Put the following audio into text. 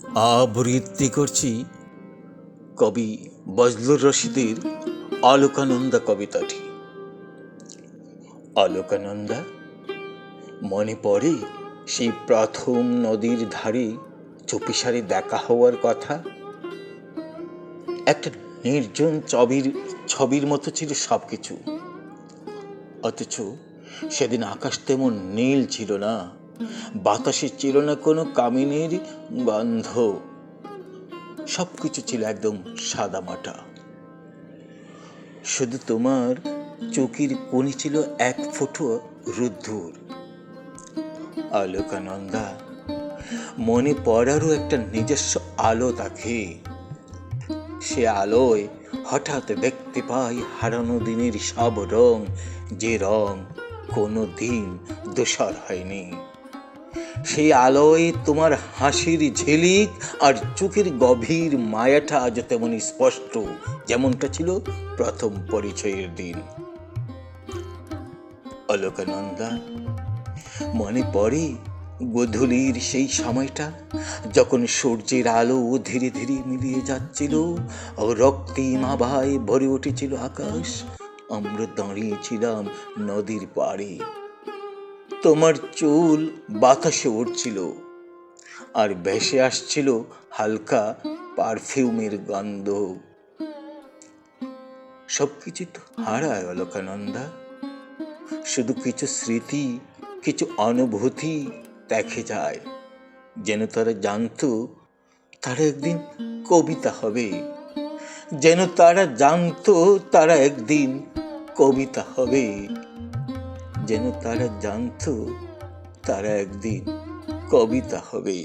আবৃত্তি করছি কবি বজলুর রশিদের অলোকানন্দা কবিতাটি। অলোকানন্দা, মনে পড়ে সেই প্রথম নদীর ধারে চুপিসারে দেখা হওয়ার কথা? একটা নির্জন ছবির মতো ছিল সবকিছু, অথচ সেদিন আকাশ তেমন নীল ছিল না, বাতাসে ছিল না কোনো কামিনীর গন্ধ, সবকিছু ছিল একদম সাদামাটা। শুধু তোমার চোখের কোণে ছিল এক ফোঁটো রোদ্দুর। আলোকানন্দা, মনে পড়ারও একটা নিজস্ব আলো থাকে। সে আলোয় হঠাৎ দেখতে পাই হারানো দিনের সব রং, যে রং কোনো দিন ধূসর হয়নি। সেই আলোয় তোমার হাসির ঝিলিক আর চোখের গভীর মায়াটা আজ তেমন স্পষ্ট, যেমনটা ছিল প্রথম পরিচয়ের দিন। অলোকানন্দা, মনে পড়ে গোধূলির সেই সময়টা, যখন সূর্যের আলো ধীরে ধীরে মিলিয়ে যাচ্ছিল ও রক্তিম আভায় ভরে উঠেছিল আকাশ। আমরা দাঁড়িয়েছিলাম নদীর পাড়ে, তোমার চুল বাতাসে উঠছিল আর ভেসে আসছিল হালকা পারফিউমের গন্ধ। সবকিছু তো হারায় অলোকানন্দা, শুধু কিছু স্মৃতি, কিছু অনুভূতি দেখে যায়, যেন তারা জানতো তারা একদিন কবিতা হবে, যেন তারা জানতো তারা একদিন কবিতা হবে, যেন তারা জানতো তারা একদিন কবিতা হবে।